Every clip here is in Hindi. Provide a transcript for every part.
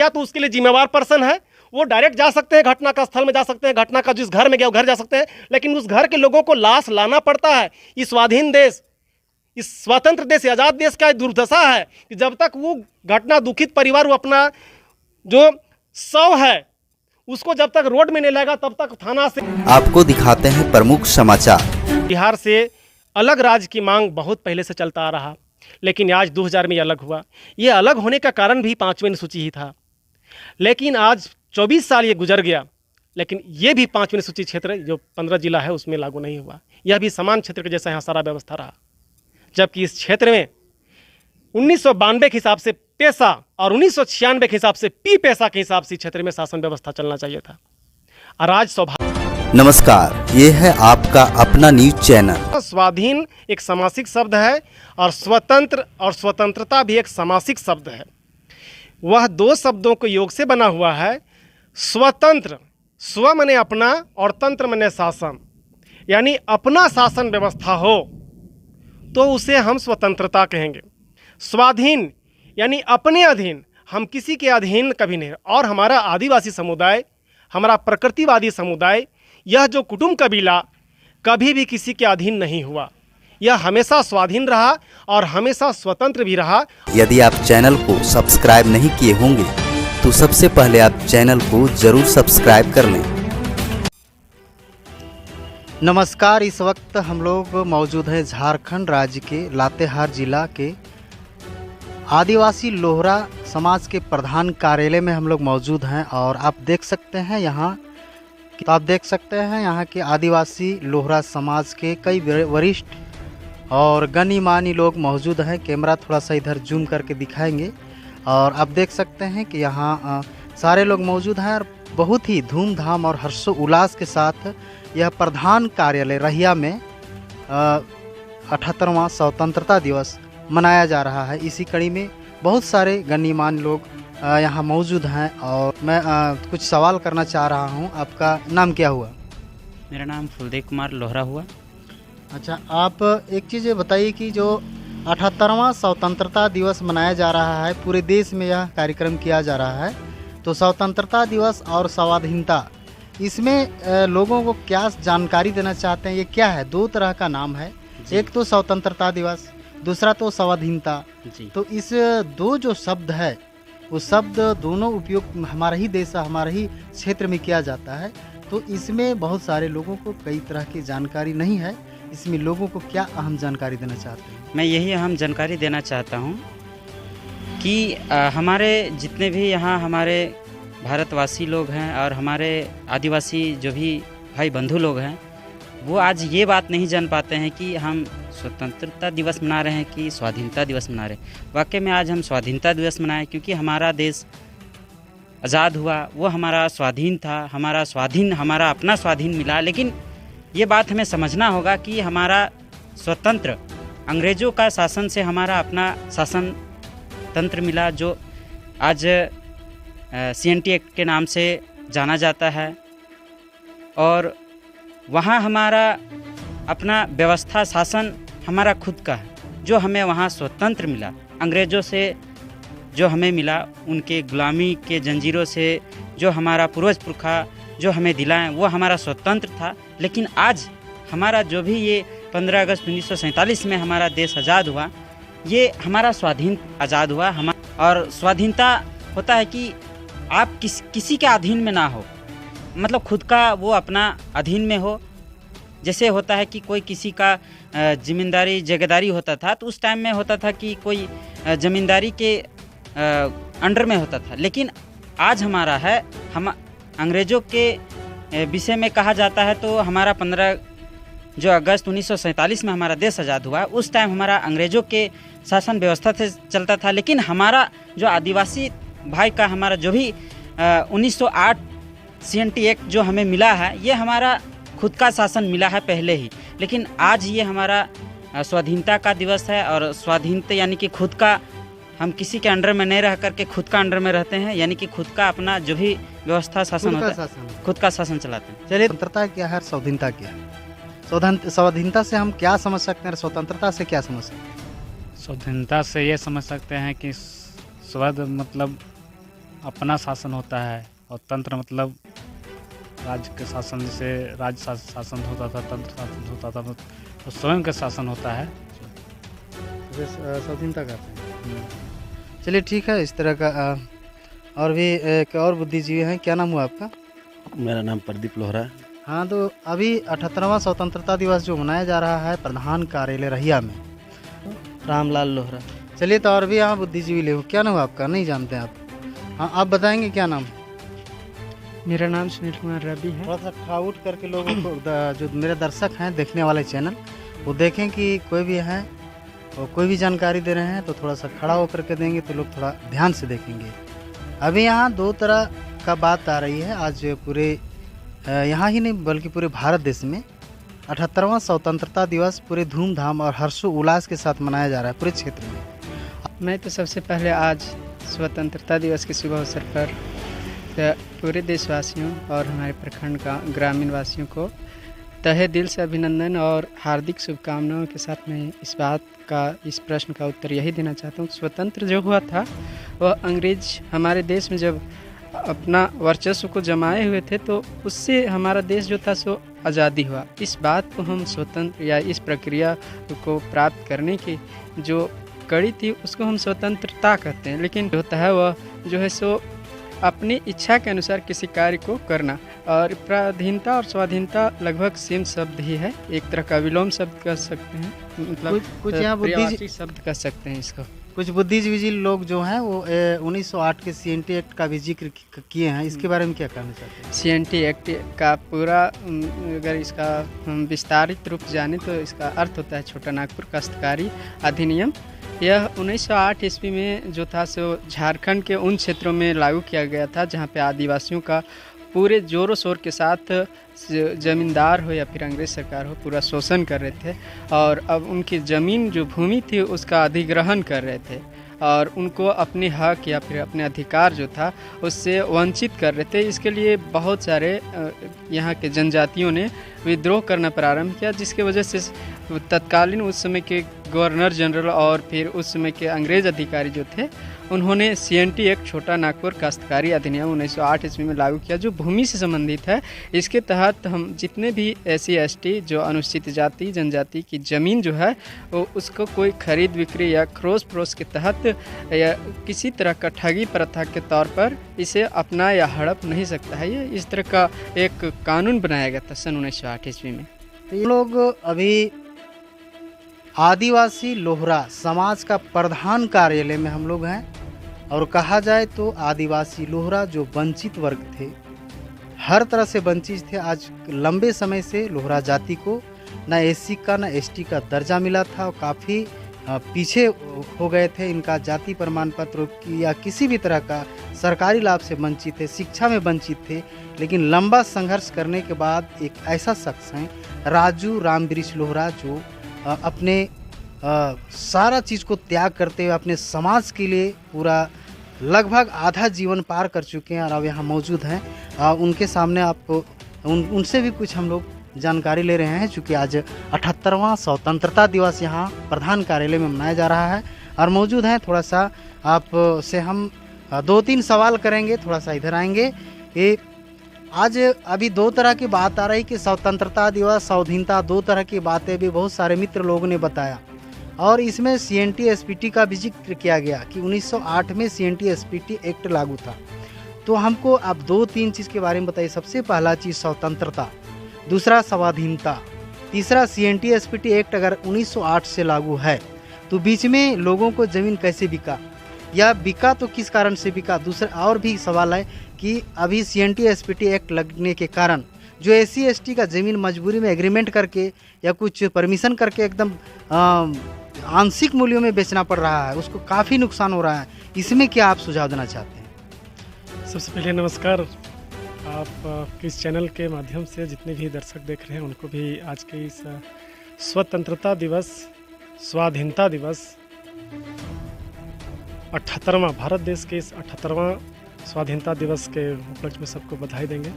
या तो उसके लिए जिम्मेवार पर्सन है, वो डायरेक्ट जा सकते हैं, घटना का स्थल में जा सकते हैं, घटना का जिस घर में गया वो घर जा सकते हैं, लेकिन उस घर के लोगों को लाश लाना पड़ता है। इस स्वाधीन देश, इस स्वतंत्र देश, आज़ाद देश का दुर्दशा है कि जब तक वो घटना दुखित परिवार वो अपना जो शव है उसको जब तक रोड में नहीं लगा तब तक थाना से। आपको दिखाते हैं प्रमुख समाचार। बिहार से अलग राज्य की मांग बहुत पहले से चलता आ रहा, लेकिन आज 2000 में ये अलग हुआ। ये अलग होने का कारण भी 5वीं अनुसूची ही था, लेकिन आज 24 साल ये गुजर गया, लेकिन ये भी 5वीं अनुसूची क्षेत्र जो 15 जिला है उसमें लागू नहीं हुआ। यह भी समान क्षेत्र के जैसा यहाँ सारा व्यवस्था रहा, जबकि इस क्षेत्र में 1992 के हिसाब से पैसा और 1996 के हिसाब से पी पैसा के हिसाब से क्षेत्र में शासन व्यवस्था चलना चाहिए था। और आज नमस्कार, ये है आपका अपना न्यूज चैनल। स्वाधीन एक समासिक शब्द है और स्वतंत्र और स्वतंत्रता भी एक समासिक शब्द है। वह दो शब्दों को योग से बना हुआ है। स्वतंत्र, स्व माने अपना और तंत्र माने शासन, यानी अपना शासन व्यवस्था हो तो उसे हम स्वतंत्रता कहेंगे। स्वाधीन यानी अपने अधीन, हम किसी के अधीन कभी नहीं। और हमारा आदिवासी समुदाय, हमारा प्रकृतिवादी समुदाय, यह जो कुटुंब कबीला कभी भी किसी के अधीन नहीं हुआ। यह हमेशा स्वाधीन रहा और हमेशा स्वतंत्र भी रहा। यदि आप चैनल को सब्सक्राइब नहीं किए होंगे तो सबसे पहले आप चैनल को जरूर सब्सक्राइब कर लें। नमस्कार, इस वक्त हम लोग मौजूद हैं झारखंड राज्य के लातेहार जिला के आदिवासी लोहरा समाज के प्रधान कार्यालय में हम लोग मौजूद हैं। और आप देख सकते हैं यहाँ के आदिवासी लोहरा समाज के कई वरिष्ठ और गणमान्य लोग मौजूद हैं। कैमरा थोड़ा सा इधर जूम करके दिखाएंगे और आप देख सकते हैं कि यहाँ सारे लोग मौजूद हैं और बहुत ही धूमधाम और हर्षोल्लास के साथ यह प्रधान कार्यालय रहिया में 78वां स्वतंत्रता दिवस मनाया जा रहा है। इसी कड़ी में बहुत सारे गणमान्य लोग यहाँ मौजूद हैं और मैं कुछ सवाल करना चाह रहा हूँ। आपका नाम क्या हुआ? मेरा नाम फुलदेव कुमार लोहरा हुआ। अच्छा, आप एक चीज़ ये बताइए कि जो 78वां स्वतंत्रता दिवस मनाया जा रहा है, पूरे देश में यह कार्यक्रम किया जा रहा है, तो स्वतंत्रता दिवस और स्वाधीनता, इसमें लोगों को क्या जानकारी देना चाहते हैं? ये क्या है? दो तरह का नाम है, एक तो स्वतंत्रता दिवस, दूसरा तो स्वाधीनता। तो इस दो जो शब्द है वो शब्द दोनों उपयोग हमारा ही देश, हमारा ही क्षेत्र में किया जाता है, तो इसमें बहुत सारे लोगों को कई तरह की जानकारी नहीं है। इसमें लोगों को क्या अहम जानकारी देना चाहते हैं? मैं यही अहम जानकारी देना चाहता हूँ कि हमारे जितने भी यहाँ हमारे भारतवासी लोग हैं और हमारे आदिवासी जो भी भाई बंधु लोग हैं, वो आज ये बात नहीं जान पाते हैं कि हम स्वतंत्रता दिवस मना रहे हैं कि स्वाधीनता दिवस मना रहे हैं। वाकई में आज हम स्वाधीनता दिवस मनाएं क्योंकि हमारा देश आज़ाद हुआ, वो हमारा स्वाधीन था, हमारा अपना स्वाधीन मिला। लेकिन ये बात हमें समझना होगा कि हमारा स्वतंत्र अंग्रेज़ों का शासन से हमारा अपना शासन तंत्र मिला, जो आज CNT एक्ट के नाम से जाना जाता है। और वहाँ हमारा अपना व्यवस्था शासन हमारा खुद का है, जो हमें वहाँ स्वतंत्र मिला। अंग्रेज़ों से जो हमें मिला, उनके गुलामी के जंजीरों से जो हमारा पूर्वज पुरखा जो हमें दिलाएं, वो हमारा स्वतंत्र था। लेकिन आज हमारा जो भी ये 15 अगस्त 1947 में हमारा देश आज़ाद हुआ, ये हमारा स्वाधीन आज़ाद हुआ। और स्वाधीनता होता है कि आप किसी के अधीन में ना हो, मतलब खुद का वो अपना अधीन में हो। जैसे होता है कि कोई किसी का ज़मींदारी जगहदारी होता था, तो उस टाइम में होता था कि कोई ज़मींदारी के अंडर में होता था। लेकिन आज हमारा है, हम अंग्रेज़ों के विषय में कहा जाता है तो हमारा 15 जो अगस्त 1947 में हमारा देश आज़ाद हुआ, उस टाइम हमारा अंग्रेज़ों के शासन व्यवस्था से चलता था। लेकिन हमारा जो आदिवासी भाई का हमारा जो भी 1908 CNT एक्ट जो हमें मिला है, ये हमारा खुद का शासन मिला है पहले ही। लेकिन आज ये हमारा स्वाधीनता का दिवस है। और स्वाधीनता यानी कि खुद का, हम किसी के अंडर में नहीं रह करके खुद का अंडर में रहते हैं, यानी कि खुद का अपना जो भी व्यवस्था शासन होता है, खुद का शासन चलाते हैं। चलिए, स्वतंत्रता क्या है, स्वाधीनता क्या है? स्वाधीनता से हम क्या समझ सकते हैं, स्वतंत्रता से क्या समझ सकते हैं? स्वाधीनता से ये समझ सकते हैं कि स्वाद मतलब अपना शासन होता है और तंत्र मतलब राज्य के शासन, जैसे राज्य शासन होता था, तंत्र शासन होता था, तो स्वयं का शासन होता है। स्वाधीनता करते हैं। चलिए ठीक है, इस तरह का और भी एक और बुद्धिजीवी हैं। क्या नाम हुआ आपका? मेरा नाम प्रदीप लोहरा है। हाँ, तो अभी 78वां स्वतंत्रता दिवस जो मनाया जा रहा है प्रधान कार्यालय रहिया में। रामलाल लोहरा। चलिए, तो और भी यहाँ बुद्धिजीवी ले। क्या नाम हुआ आपका? नहीं जानते आप? हाँ, आप बताएंगे क्या नाम? मेरा नाम सुनील कुमार रवि है। थोड़ा सा खड़ा उठ करके लोगों को जो मेरे दर्शक हैं देखने वाले चैनल, वो देखें कि कोई भी है और कोई भी जानकारी दे रहे हैं तो थोड़ा सा खड़ा होकर के देंगे तो लोग थोड़ा ध्यान से देखेंगे। अभी यहाँ दो तरह का बात आ रही है आज पूरे यहाँ ही नहीं बल्कि पूरे भारत देश में 78वां स्वतंत्रता दिवस पूरे धूमधाम और हर्षोल्लास के साथ मनाया जा रहा है पूरे क्षेत्र में। मैं तो सबसे पहले आज स्वतंत्रता दिवस के शुभ अवसर पर पूरे देशवासियों और हमारे प्रखंड का ग्रामीण वासियों को तहे दिल से अभिनंदन और हार्दिक शुभकामनाओं के साथ मैं इस प्रश्न का उत्तर यही देना चाहता हूँ। स्वतंत्र जो हुआ था वह अंग्रेज हमारे देश में जब अपना वर्चस्व को जमाए हुए थे तो उससे हमारा देश जो था सो आज़ादी हुआ। इस बात को हम स्वतंत्र या इस प्रक्रिया को प्राप्त करने की जो कड़ी थी उसको हम स्वतंत्रता कहते हैं। लेकिन होता है वह जो है सो अपनी इच्छा के अनुसार किसी कार्य को करना। और पराधीनता और स्वाधीनता लगभग सेम शब्द ही है, एक तरह का विलोम शब्द कह सकते हैं, मतलब कुछ यहाँ पर्यायवाची शब्द कह सकते हैं इसको। कुछ बुद्धिजीवी लोग जो हैं वो 1908 के CNT एक्ट का भी जिक्र किए हैं, इसके बारे में क्या कहना चाहते हैं? CNT एक्ट का पूरा अगर इसका हम विस्तारित रूप जाने तो इसका अर्थ होता है छोटा नागपुर काश्तकारी अधिनियम। यह 1908 ईस्वी में जो था सो झारखंड के उन क्षेत्रों में लागू किया गया था जहाँ पे आदिवासियों का पूरे जोरों शोर के साथ ज़मींदार हो या फिर अंग्रेज सरकार हो पूरा शोषण कर रहे थे और अब उनकी ज़मीन जो भूमि थी उसका अधिग्रहण कर रहे थे और उनको अपने हक या फिर अपने अधिकार जो था उससे वंचित कर रहे थे। इसके लिए बहुत सारे यहाँ के जनजातियों ने विद्रोह करना प्रारंभ किया, जिसके वजह से तत्कालीन उस समय के गवर्नर जनरल और फिर उस समय के अंग्रेज अधिकारी जो थे उन्होंने CNT एक्ट छोटा नागपुर काश्तकारी अधिनियम 1908 ईस्वी में लागू किया जो भूमि से संबंधित है। इसके तहत हम जितने भी SC ST जो अनुसूचित जाति जनजाति की ज़मीन जो है वो उसको कोई खरीद बिक्री या क्रॉस प्रोस के तहत या किसी तरह का ठगी प्रथा के तौर पर इसे अपना या हड़प नहीं सकता है। ये इस तरह का एक कानून बनाया गया था सन 1908 ईस्वी में। तो ये लोग अभी आदिवासी लोहरा समाज का प्रधान कार्यालय में हम लोग हैं और कहा जाए तो आदिवासी लोहरा जो वंचित वर्ग थे, हर तरह से वंचित थे। आज लंबे समय से लोहरा जाति को न SC का न ST का दर्जा मिला था और काफ़ी पीछे हो गए थे। इनका जाति प्रमाण पत्र या किसी भी तरह का सरकारी लाभ से वंचित थे, शिक्षा में वंचित थे। लेकिन लंबा संघर्ष करने के बाद एक ऐसा शख्स हैं राजू रामवृक्ष लोहरा जो अपने सारा चीज़ को त्याग करते हुए अपने समाज के लिए पूरा लगभग आधा जीवन पार कर चुके हैं और अब यहाँ मौजूद हैं। उनके सामने आपको उनसे भी कुछ हम लोग जानकारी ले रहे हैं, चूँकि आज 78वां स्वतंत्रता दिवस यहाँ प्रधान कार्यालय में मनाया जा रहा है और मौजूद हैं। थोड़ा सा आप से हम 2-3 सवाल करेंगे, थोड़ा सा इधर आएंगे। ये आज अभी दो तरह की बात आ रही कि स्वतंत्रता दिवस स्वाधीनता, दो तरह की बातें भी बहुत सारे मित्र लोगों ने बताया और इसमें CNT SPT का भी जिक्र किया गया कि 1908 में CNT SPT एक्ट लागू था। तो हमको आप 2-3 चीज़ के बारे में बताइए। सबसे पहला चीज़ स्वतंत्रता, दूसरा स्वाधीनता, तीसरा CNT SPT एक्ट अगर 1908 से लागू है तो बीच में लोगों को ज़मीन कैसे बिका या बिका तो किस कारण से बिका। दूसरा और भी सवाल है कि अभी CNT SPT एक्ट लगने के कारण जो SC ST का ज़मीन मजबूरी में एग्रीमेंट करके या कुछ परमिशन करके एकदम आंशिक मूल्यों में बेचना पड़ रहा है, उसको काफ़ी नुकसान हो रहा है। इसमें क्या आप सुझाव देना चाहते हैं? सबसे पहले नमस्कार। आप इस चैनल के माध्यम से जितने भी दर्शक देख रहे हैं उनको भी आज के इस स्वतंत्रता दिवस स्वाधीनता दिवस 78वां भारत देश के इस 78वां स्वाधीनता दिवस के उपलक्ष्य में सबको बधाई देंगे।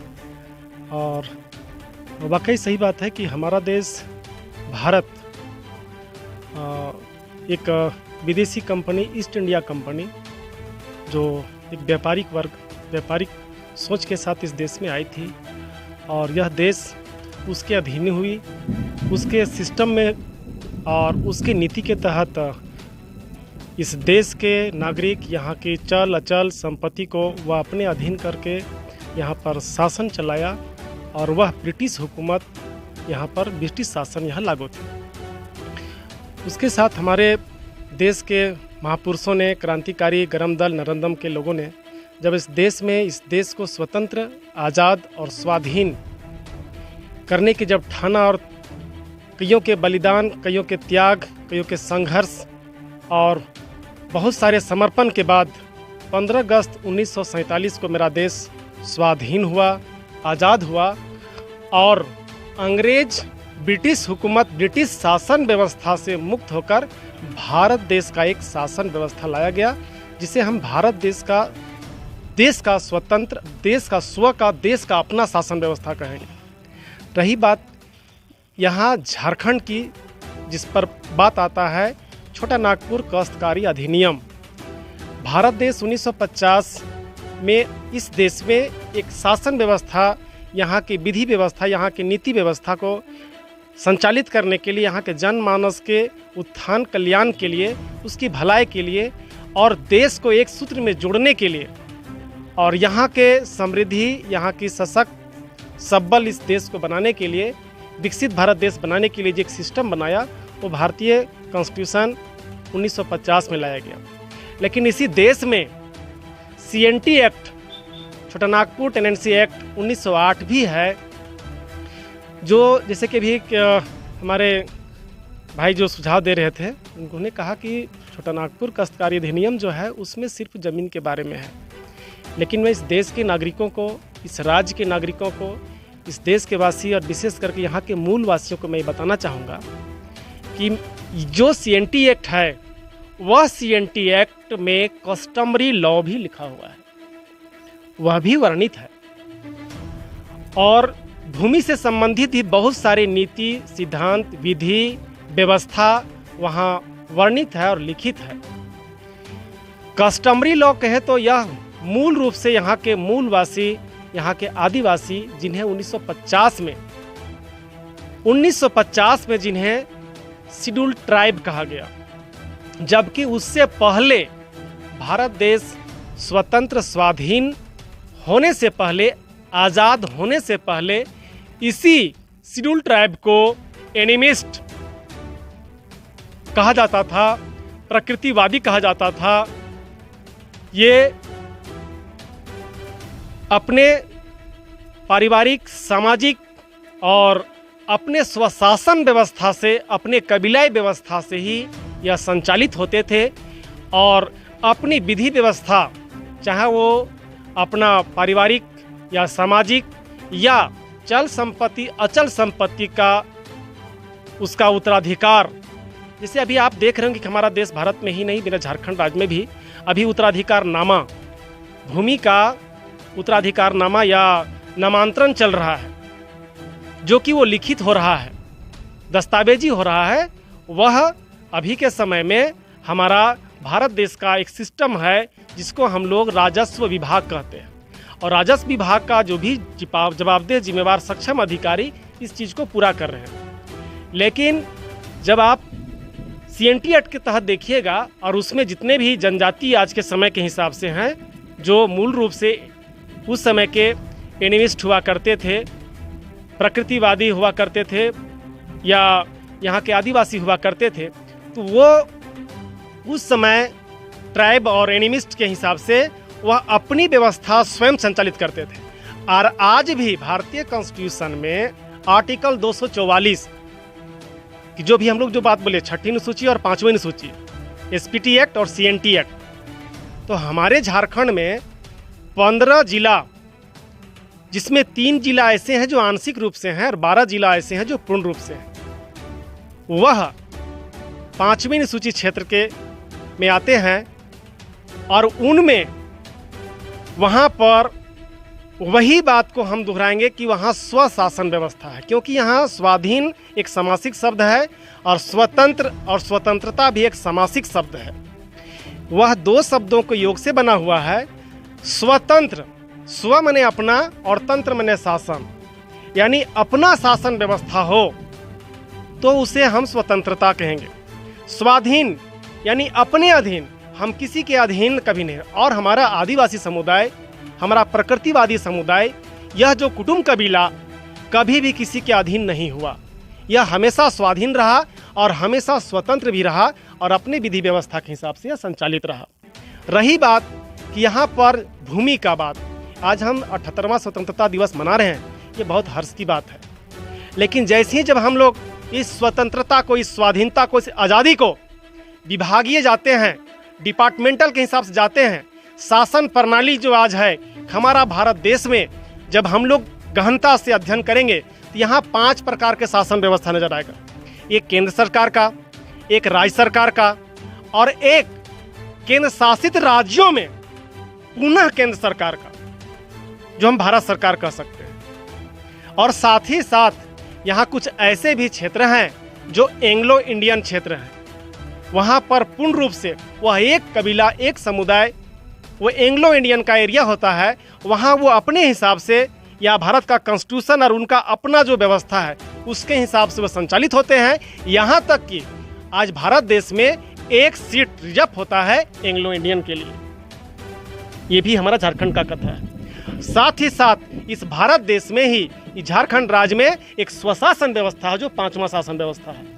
और वाकई सही बात है कि हमारा देश भारत एक विदेशी कंपनी ईस्ट इंडिया कंपनी जो एक व्यापारिक वर्ग, व्यापारिक सोच के साथ इस देश में आई थी और यह देश उसके अधीन हुई, उसके सिस्टम में और उसके नीति के तहत इस देश के नागरिक यहाँ की चल अचल संपत्ति को वह अपने अधीन करके यहाँ पर शासन चलाया और वह ब्रिटिश हुकूमत यहाँ पर ब्रिटिश शासन यहाँ लागू थी। उसके साथ हमारे देश के महापुरुषों ने, क्रांतिकारी गरम दल नरेंद्रम के लोगों ने जब इस देश को स्वतंत्र, आज़ाद और स्वाधीन करने की जब ठाना और कईयों के बलिदान, कईयों के त्याग, कईयों के संघर्ष और बहुत सारे समर्पण के बाद 15 अगस्त 1947 को मेरा देश स्वाधीन हुआ, आज़ाद हुआ और अंग्रेज ब्रिटिश हुकूमत, ब्रिटिश शासन व्यवस्था से मुक्त होकर भारत देश का एक शासन व्यवस्था लाया गया, जिसे हम भारत देश का स्वतंत्र, देश का अपना शासन व्यवस्था कहेंगे। रही बात यहाँ झारखंड की, जिस पर बात आता है छोटा नागपुर काश्तकारी अधिनियम। भारत देश 1950 में इस देश में एक शासन व्यवस्था, यहाँ की विधि व्यवस्था, यहाँ की नीति व्यवस्था को संचालित करने के लिए, यहाँ के जनमानस के उत्थान कल्याण के लिए, उसकी भलाई के लिए और देश को एक सूत्र में जोड़ने के लिए और यहाँ के समृद्धि, यहाँ की सशक्त सबल इस देश को बनाने के लिए, विकसित भारत देश बनाने के लिए जो एक सिस्टम बनाया वो भारतीय कॉन्स्टिट्यूशन 1950 में लाया गया। लेकिन इसी देश में CNT एक्ट, छोटा नागपुर टेनेंसी एक्ट 1908 भी है, जो जैसे कि भी हमारे भाई जो सुझाव दे रहे थे, उन्होंने कहा कि छोटा नागपुर काश्तकारी अधिनियम जो है उसमें सिर्फ ज़मीन के बारे में है। लेकिन मैं इस देश के नागरिकों को, इस राज्य के नागरिकों को, इस देश के वासी और विशेष करके यहाँ के मूल वासियों को मैं ये बताना चाहूँगा कि जो CNT एक्ट है वह CNT एक्ट में कस्टमरी लॉ भी लिखा हुआ है, वह भी वर्णित है और भूमि से संबंधित भी बहुत सारी नीति, सिद्धांत, विधि, व्यवस्था वहाँ वर्णित है और लिखित है। कस्टमरी लॉ कहे तो यह मूल रूप से यहाँ के मूलवासी, यहाँ के आदिवासी, जिन्हें 1950 में जिन्हें शेड्यूल्ड ट्राइब कहा गया, जबकि उससे पहले भारत देश स्वतंत्र, स्वाधीन होने से पहले, आज़ाद होने से पहले इसी शेड्यूल्ड ट्राइब को एनिमिस्ट कहा जाता था, प्रकृतिवादी कहा जाता था। ये अपने पारिवारिक, सामाजिक और अपने स्वशासन व्यवस्था से, अपने कबीलाई व्यवस्था से ही यह संचालित होते थे और अपनी विधि व्यवस्था, चाहे वो अपना पारिवारिक या सामाजिक या चल संपत्ति, अचल संपत्ति का उसका उत्तराधिकार, जैसे अभी आप देख रहे हैं कि हमारा देश भारत में ही नहीं, मेरा झारखंड राज्य में भी अभी उत्तराधिकारनामा, भूमि का उत्तराधिकारनामा या नामांतरण चल रहा है, जो कि वो लिखित हो रहा है, दस्तावेजी हो रहा है। वह अभी के समय में हमारा भारत देश का एक सिस्टम है जिसको हम लोग राजस्व विभाग कहते हैं और राजस्व विभाग का जो भी जवाबदेह, जिम्मेवार, सक्षम अधिकारी इस चीज़ को पूरा कर रहे हैं। लेकिन जब आप CNT एक्ट के तहत देखिएगा और उसमें जितने भी जनजाति आज के समय के हिसाब से हैं, जो मूल रूप से उस समय के एनिमिस्ट हुआ करते थे, प्रकृतिवादी हुआ करते थे या यहाँ के आदिवासी हुआ करते थे, तो वो उस समय ट्राइब और एनिमिस्ट के हिसाब से वह अपनी व्यवस्था स्वयं संचालित करते थे। और आज भी भारतीय कॉन्स्टिट्यूशन में आर्टिकल 244 कि जो भी हम लोग जो बात बोले, 6वीं अनुसूची और 5वीं अनुसूची, SPT एक्ट और CNT एक्ट, तो हमारे झारखंड में 15 जिला, जिसमें 3 जिला ऐसे हैं जो आंशिक रूप से हैं और 12 जिला ऐसे हैं जो पूर्ण रूप से हैं, वह 5वीं अनुसूची क्षेत्र के में आते हैं और उनमें वहाँ पर वही बात को हम दोहराएंगे कि वहाँ स्वशासन व्यवस्था है, क्योंकि यहाँ स्वाधीन एक समासिक शब्द है और स्वतंत्र और स्वतंत्रता भी एक समासिक शब्द है। वह 2 शब्दों के योग से बना हुआ है। स्वतंत्र, स्व माने अपना और तंत्र माने शासन, यानी अपना शासन व्यवस्था हो तो उसे हम स्वतंत्रता कहेंगे। स्वाधीन यानी अपने अधीन, हम किसी के अधीन कभी नहीं। और हमारा आदिवासी समुदाय, हमारा प्रकृतिवादी समुदाय, यह जो कुटुंब कबीला कभी भी किसी के अधीन नहीं हुआ। यह हमेशा स्वाधीन रहा और हमेशा स्वतंत्र भी रहा और अपने विधि व्यवस्था के हिसाब से यह संचालित रहा। रही बात कि यहाँ पर भूमि का बात, आज हम 78वां स्वतंत्रता दिवस मना रहे हैं, ये बहुत हर्ष की बात है। लेकिन जैसे ही जब हम लोग इस स्वतंत्रता को, इस स्वाधीनता को, इस आज़ादी को विभागीय जाते हैं, डिपार्टमेंटल के हिसाब से जाते हैं, शासन प्रणाली जो आज है हमारा भारत देश में, जब हम लोग गहनता से अध्ययन करेंगे तो यहाँ 5 प्रकार के शासन व्यवस्था नजर आएगा। एक केंद्र सरकार का, एक राज्य सरकार का और एक केंद्र शासित राज्यों में पुनः केंद्र सरकार का, जो हम भारत सरकार कह सकते हैं। और साथ ही साथ यहाँ कुछ ऐसे भी क्षेत्र हैं जो एंग्लो इंडियन क्षेत्र हैं। वहाँ पर पूर्ण रूप से वह एक कबीला, एक समुदाय, वो एंग्लो इंडियन का एरिया होता है। वहाँ वो अपने हिसाब से या भारत का कॉन्स्टिट्यूशन और उनका अपना जो व्यवस्था है उसके हिसाब से वो संचालित होते हैं। यहाँ तक कि आज भारत देश में एक सीट रिजर्व होता है एंग्लो इंडियन के लिए। ये भी हमारा झारखंड का कथा है। साथ ही साथ इस भारत देश में ही इस झारखंड राज्य में एक स्वशासन व्यवस्था है जो 5वां शासन व्यवस्था है।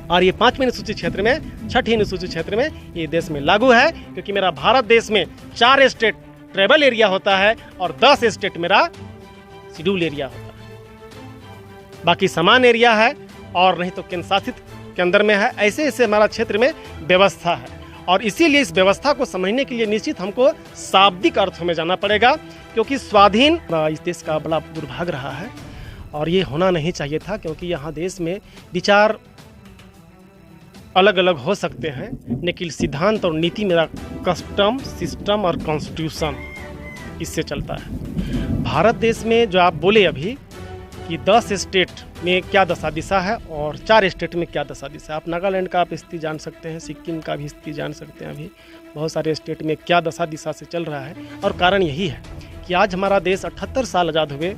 और ये 5वें अनुसूचित क्षेत्र में, 6ठी अनुसूचित क्षेत्र में ये देश में लागू है, क्योंकि मेरा भारत देश में 4 स्टेट ट्राइबल एरिया होता है और 10 स्टेट मेरा शेड्यूल एरिया होता है। बाकी समान एरिया है और नहीं तो केंद्र शासित के अंदर में है। ऐसे ऐसे हमारा क्षेत्र में व्यवस्था है और इसीलिए इस व्यवस्था को समझने के लिए निश्चित हमको शाब्दिक अर्थों में जाना पड़ेगा, क्योंकि स्वाधीन इस देश का बड़ा दुर्भाग्य रहा है और ये होना नहीं चाहिए था, क्योंकि यहाँ देश में विचार अलग अलग हो सकते हैं, लेकिन सिद्धांत और नीति मेरा कस्टम, सिस्टम और कॉन्स्टिट्यूशन इससे चलता है। भारत देश में जो आप बोले अभी कि 10 स्टेट में क्या दशा दिशा है और 4 स्टेट में क्या दशा दिशा है, आप नागालैंड का आप स्थिति जान सकते हैं, सिक्किम का भी स्थिति जान सकते हैं। अभी बहुत सारे स्टेट में क्या दशा दिशा से चल रहा है और कारण यही है कि आज हमारा देश 78 साल आज़ाद हुए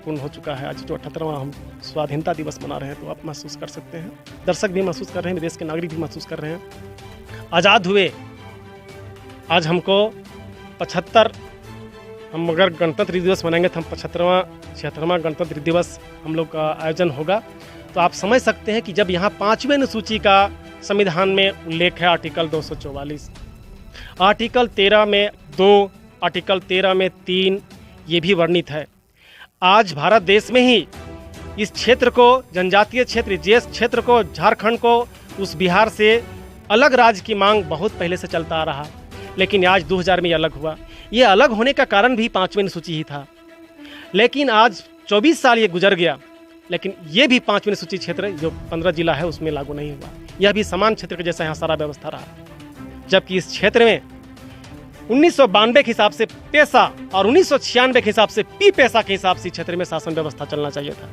पूर्ण हो चुका है। आज जो 78वां हम स्वाधीनता दिवस मना रहे हैं, तो आप महसूस कर सकते हैं, दर्शक भी महसूस कर रहे हैं, देश के नागरिक भी महसूस कर रहे हैं। आज़ाद हुए आज हमको 75, हम अगर गणतंत्र दिवस मनाएंगे तो हम 76वां गणतंत्र दिवस हम लोग का आयोजन होगा। तो आप समझ सकते हैं कि जब यहाँ 5वें अनुसूची का संविधान में उल्लेख है, आर्टिकल 244, आर्टिकल 13 में 2, आर्टिकल 13 में 3 ये भी वर्णित है। आज भारत देश में ही इस क्षेत्र को, जनजातीय क्षेत्र, जिस क्षेत्र को, झारखंड को उस बिहार से अलग राज्य की मांग बहुत पहले से चलता आ रहा, लेकिन आज 2000 में ये अलग हुआ। ये अलग होने का कारण भी 5वें अनुसूची ही था, लेकिन आज 24 साल ये गुजर गया, लेकिन ये भी 5वें अनुसूचित क्षेत्र जो 15 जिला है उसमें लागू नहीं हुआ। यह भी समान क्षेत्र के जैसा यहाँ सारा व्यवस्था रहा, जबकि इस क्षेत्र में 1992 के हिसाब से पैसा और 1996 के हिसाब से पी पैसा के हिसाब से इस क्षेत्र में शासन व्यवस्था चलना चाहिए था।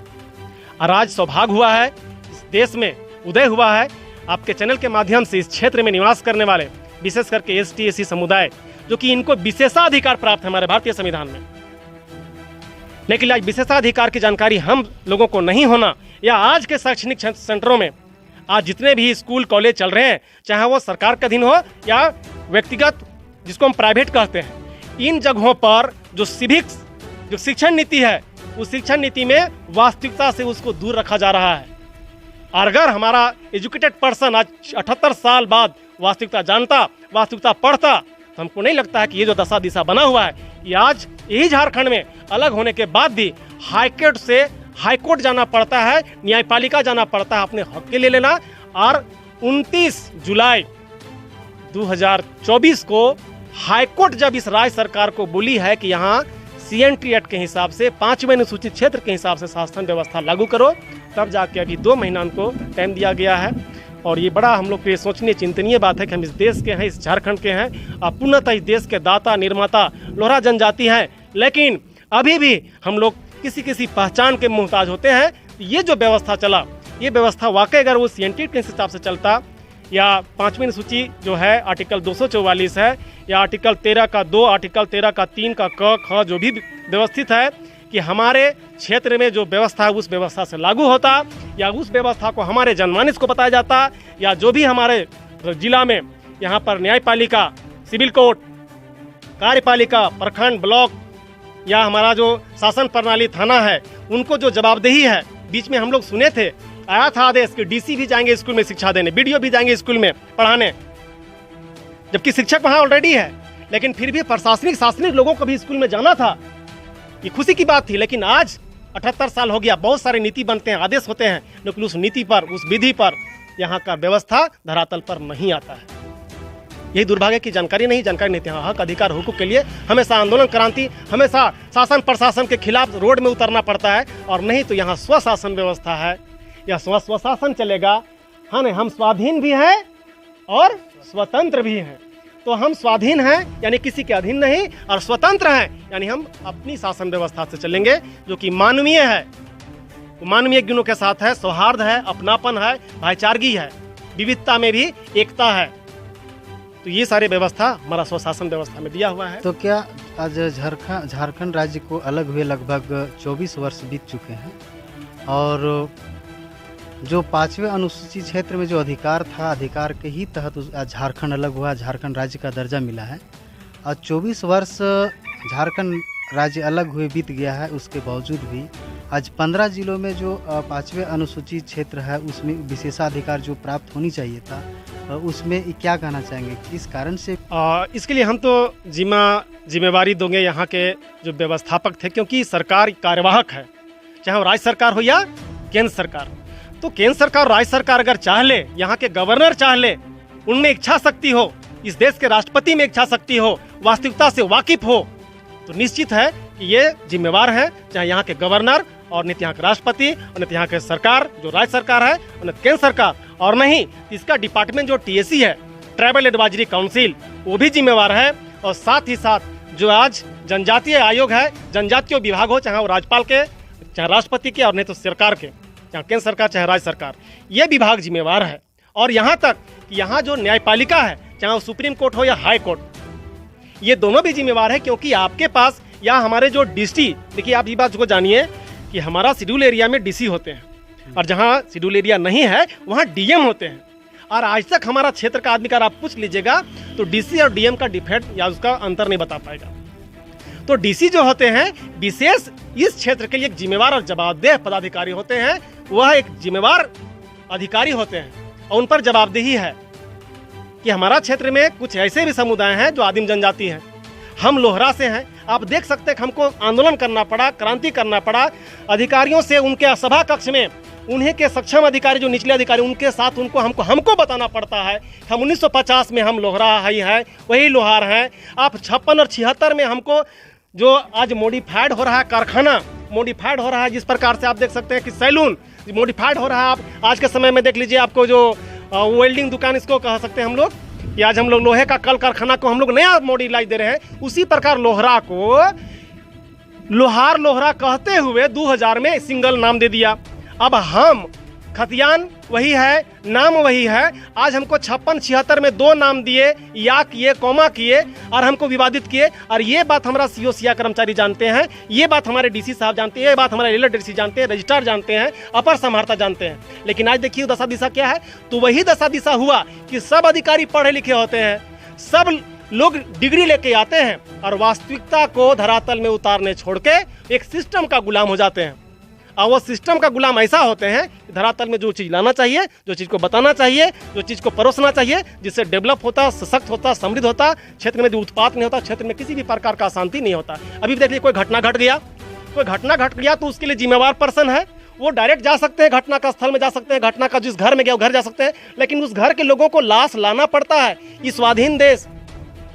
और आज सौभाग्य हुआ है, इस देश में उदय हुआ है आपके चैनल के माध्यम से इस क्षेत्र में निवास करने वाले विशेष करके ST SC समुदाय, जो कि इनको विशेषाधिकार प्राप्त है हमारे भारतीय संविधान में। लेकिन आज विशेषाधिकार की जानकारी हम लोगों को नहीं होना, या आज के शैक्षणिक सेंटरों में आज जितने भी स्कूल कॉलेज चल रहे हैं, चाहे वो सरकार के अधीन हो या व्यक्तिगत जिसको हम प्राइवेट कहते हैं, इन जगहों पर जो सिविक्स, जो शिक्षण नीति है, उस शिक्षण नीति में वास्तविकता से उसको दूर रखा जा रहा है। और अगर हमारा एजुकेटेड पर्सन आज 78 साल बाद वास्तविकता जानता, वास्तविकता पढ़ता, तो हमको नहीं लगता है कि ये जो दशा दिशा बना हुआ है कि आज यही झारखंड में अलग होने के बाद भी हाईकोर्ट से हाईकोर्ट जाना पड़ता है, न्यायपालिका जाना पड़ता है अपने हक के लिए लेना। और 29 जुलाई 2024 को हाईकोर्ट जब इस राज्य सरकार को बोली है कि यहाँ CNT एक्ट के हिसाब से 5वें अनुसूचित क्षेत्र के हिसाब से शासन व्यवस्था लागू करो, तब जाके अभी 2 महीना उनको टाइम दिया गया है। और ये बड़ा हम लोग के सोचनीय चिंतनीय बात है कि हम इस देश के हैं, इस झारखंड के हैं, और पूर्णतः इस देश के दाता निर्माता लोहारा जनजाति हैं, लेकिन अभी भी हम लोग किसी किसी पहचान के मुहताज होते हैं। ये जो व्यवस्था चला, ये व्यवस्था वाकई अगर वो CNT के हिसाब से चलता, या 5वीं अनुसूची जो है आर्टिकल 244 है, या आर्टिकल 13 का 2, आर्टिकल 13 का 3 का क ख जो भी व्यवस्थित है कि हमारे क्षेत्र में जो व्यवस्था है उस व्यवस्था से लागू होता, या उस व्यवस्था को हमारे जनमानस को बताया जाता, या जो भी हमारे जिला में यहाँ पर न्यायपालिका, सिविल कोर्ट, कार्यपालिका, प्रखंड, ब्लॉक या हमारा जो शासन प्रणाली थाना है, उनको जो जवाबदेही है। बीच में हम लोग सुने थे, आया था आदेश कि डीसी भी जाएंगे स्कूल में शिक्षा देने, बीडीओ भी जाएंगे स्कूल में पढ़ाने, जबकि शिक्षक वहाँ ऑलरेडी है, लेकिन फिर भी शासनिक लोगों को भी स्कूल में जाना था। ये खुशी की बात थी। लेकिन आज 78 साल हो गया, बहुत सारे नीति बनते हैं, आदेश होते हैं, लेकिन उस नीति पर, उस विधि पर यहाँ का व्यवस्था धरातल पर नहीं आता है। यही दुर्भाग्य की जानकारी नहीं थी। हक, अधिकार, हुकूक के लिए हमेशा आंदोलन, क्रांति, हमेशा शासन प्रशासन के खिलाफ रोड में उतरना पड़ता है, और नहीं तो यहाँ स्वशासन व्यवस्था है, यह स्वशासन चलेगा। हाँ नहीं, हम स्वाधीन भी हैं और स्वतंत्र भी हैं। तो हम स्वाधीन हैं यानी किसी के अधीन नहीं, और स्वतंत्र हैं यानी हम अपनी शासन व्यवस्था से चलेंगे, जो कि मानवीय है, मानवीय गुणों के साथ है, सौहार्द है, अपनापन है, भाईचारगी है, विविधता में भी एकता है। तो ये सारे व्यवस्था हमारा स्वशासन व्यवस्था में दिया हुआ है। तो क्या आज झारखंड राज्य को अलग हुए लगभग 24 वर्ष बीत चुके हैं, और जो 5वें अनुसूचित क्षेत्र में जो अधिकार था, अधिकार के ही तहत झारखंड अलग हुआ, झारखंड राज्य का दर्जा मिला है। और 24 वर्ष झारखंड राज्य अलग हुए बीत गया है, उसके बावजूद भी आज 15 जिलों में जो 5वें अनुसूचित क्षेत्र है उसमें विशेषाधिकार जो प्राप्त होनी चाहिए था, उसमें क्या कहना चाहेंगे, किस कारण से? इसके लिए हम तो जिम्मेवारी दोगे यहाँ के जो व्यवस्थापक थे, क्योंकि सरकार कार्यवाहक है, चाहे वो राज्य सरकार हो या केंद्र सरकार। तो केंद्र सरकार और राज्य सरकार अगर चाह ले, यहाँ के गवर्नर चाह ले, उनमें इच्छा शक्ति हो, इस देश के राष्ट्रपति में इच्छा शक्ति हो, वास्तविकता से वाकिफ हो, तो निश्चित है कि ये जिम्मेवार है, चाहे यहाँ के गवर्नर और नहीं यहाँ के राष्ट्रपति और नहीं यहाँ के सरकार जो राज्य सरकार है और नहीं केंद्र सरकार, और नहीं इसका डिपार्टमेंट जो TSC है, ट्राइबल एडवाइजरी काउंसिल, वो भी जिम्मेवार है। और साथ ही साथ जो आज जनजातीय आयोग है, जनजातीय विभाग हो, चाहे वो राज्यपाल के, चाहे राष्ट्रपति के, और नहीं तो सरकार के, चाहे केंद्र सरकार चाहे राज्य सरकार, ये विभाग जिम्मेवार है। और यहाँ तक कि यहाँ जो न्यायपालिका है, चाहे वो सुप्रीम कोर्ट हो या हाई कोर्ट, ये दोनों भी जिम्मेवार है, क्योंकि आपके पास या हमारे जो DC, देखिए आप ये बात को जानिए कि हमारा शेड्यूल एरिया में DC होते हैं, और जहाँ शेड्यूल एरिया नहीं है वहाँ DM होते हैं। और आज तक हमारा क्षेत्र का आदमी का आप पूछ लीजिएगा तो DC और DM का डिफरेंट या उसका अंतर नहीं बता पाएगा। तो DC जो होते हैं विशेष इस क्षेत्र के लिए एक जिम्मेवार और जवाबदेह पदाधिकारी होते हैं, वह एक जिम्मेवार अधिकारी होते हैं, और उन पर जवाबदेही है कि हमारा क्षेत्र में कुछ ऐसे भी समुदाय हैं जो आदिम जनजाति हैं। हम लोहरा से हैं, आप देख सकते हैं कि हमको आंदोलन करना पड़ा, क्रांति करना पड़ा, अधिकारियों से उनके सभा कक्ष में उन्हीं के सक्षम अधिकारी जो निचले अधिकारी, उनके साथ हमको बताना पड़ता है हम 1950 में हम लोहरा ही है, वही लोहार हैं। आप 56 और 76 में हमको जो आज मॉडिफाइड हो रहा है, कारखाना मॉडिफाइड हो रहा है, जिस प्रकार से आप देख सकते हैं कि सैलून मॉडिफाइड हो रहा है। आप आज के समय में देख लीजिए, आपको जो वेल्डिंग दुकान इसको कह सकते हैं हम लोग, कि आज हम लोग लोहे का कल कारखाना को हम लोग नया मॉडिफाइड दे रहे हैं। उसी प्रकार लोहरा को लोहरा कहते हुए 2000 में सिंगल नाम दे दिया। अब हम खतियान वही है, नाम वही है। आज हमको 56-76 में 2 नाम दिए, या किए, कॉमा किए, और हमको विवादित किए। और ये बात हमारा CO सिया कर्मचारी जानते हैं, ये बात हमारे DC साहब जानते हैं, ये बात हमारे रेलवे DC जानते हैं, रजिस्ट्रार जानते हैं, अपर समाहर्ता जानते हैं। लेकिन आज देखिए दशा दिशा क्या है, तो वही दशा दिशा हुआ कि सब अधिकारी पढ़े लिखे होते हैं, सब लोग डिग्री लेके आते हैं, और वास्तविकता को धरातल में उतारने छोड़ के एक सिस्टम का गुलाम हो जाते हैं। और वो सिस्टम का गुलाम ऐसा होते हैं कि धरातल में जो चीज़ लाना चाहिए, जो चीज़ को बताना चाहिए, जो चीज़ को परोसना चाहिए, जिससे डेवलप होता, सशक्त होता, समृद्ध होता, क्षेत्र में जो उत्पाद नहीं होता, क्षेत्र में किसी भी प्रकार का अशांति नहीं होता। अभी देखिए कोई घटना घट गया तो उसके लिए जिम्मेवार पर्सन है, वो डायरेक्ट जा सकते हैं, घटना का स्थल में जा सकते हैं, घटना का जिस घर में गया वो घर जा सकते हैं, लेकिन उस घर के लोगों को लाश लाना पड़ता है। इस स्वाधीन देश,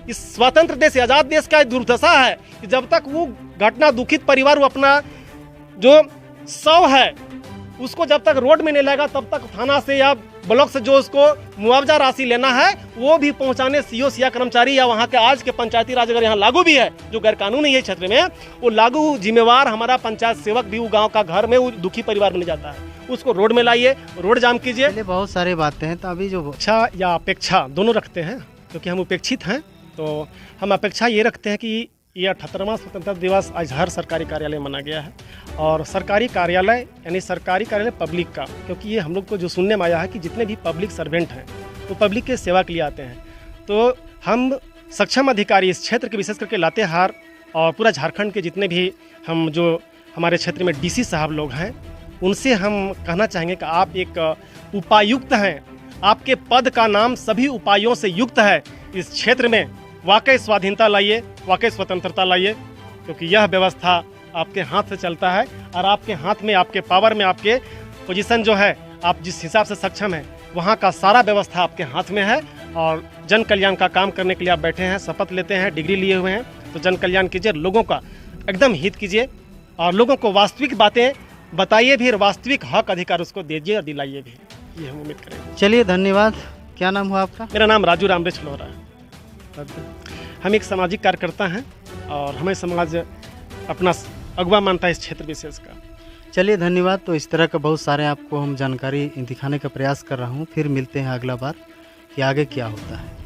इस स्वतंत्र देश, आज़ाद देश का दुर्दशा है कि जब तक वो घटना दुखित परिवार वो अपना जो शव है उसको जब तक रोड में नहीं लाएगा, तब तक थाना से या ब्लॉक से जो उसको मुआवजा राशि लेना है वो भी पहुंचाने CO सिया कर्मचारी या वहाँ के आज के पंचायती राज अगर यहाँ लागू भी है, जो गैर कानूनी है क्षेत्र में, वो लागू जिम्मेवार हमारा पंचायत सेवक भी वो गाँव का घर में वो दुखी परिवार में जाता है। उसको रोड में लाइए, रोड जाम कीजिए। चलिए, बहुत सारी बातें हैं, तो अभी जो इच्छा या अपेक्षा दोनों रखते हैं, क्योंकि हम उपेक्षित हैं, तो हम अपेक्षा ये रखते हैं कि ये 78वां स्वतंत्रता दिवस आज हर सरकारी कार्यालय में मना गया है। और सरकारी कार्यालय यानी सरकारी कार्यालय पब्लिक का, क्योंकि ये हम लोग को जो सुनने में आया है कि जितने भी पब्लिक सर्वेंट हैं वो पब्लिक के सेवा के लिए आते हैं। तो हम सक्षम अधिकारी इस क्षेत्र के विशेष करके लातेहार और पूरा झारखंड के जितने भी हम जो हमारे क्षेत्र में डीसी साहब लोग हैं, उनसे हम कहना चाहेंगे कि आप एक उपायुक्त हैं, आपके पद का नाम सभी उपायों से युक्त है। इस क्षेत्र में वाकई स्वाधीनता लाइए, वाकई स्वतंत्रता लाइए, क्योंकि यह व्यवस्था आपके हाथ से चलता है और आपके हाथ में, आपके पावर में, आपके पोजीशन जो है, आप जिस हिसाब से सक्षम हैं वहाँ का सारा व्यवस्था आपके हाथ में है। और जन कल्याण का काम करने के लिए आप बैठे हैं, शपथ लेते हैं, डिग्री लिए हुए हैं, तो जन कल्याण कीजिए, लोगों का एकदम हित कीजिए और लोगों को वास्तविक बातें बताइए भी और वास्तविक हक अधिकार उसको दीजिए और दिलाइए भी, ये हम उम्मीद करेंगे। चलिए, धन्यवाद। क्या नाम हुआ आपका? मेरा नाम राजू रामरेश लोहरा है। हम एक सामाजिक कार्यकर्ता हैं और हमें समाज अपना अगवा मानता है इस क्षेत्र विशेष का। चलिए, धन्यवाद। तो इस तरह का बहुत सारे आपको हम जानकारी दिखाने का प्रयास कर रहा हूँ। फिर मिलते हैं अगला बार कि आगे क्या होता है।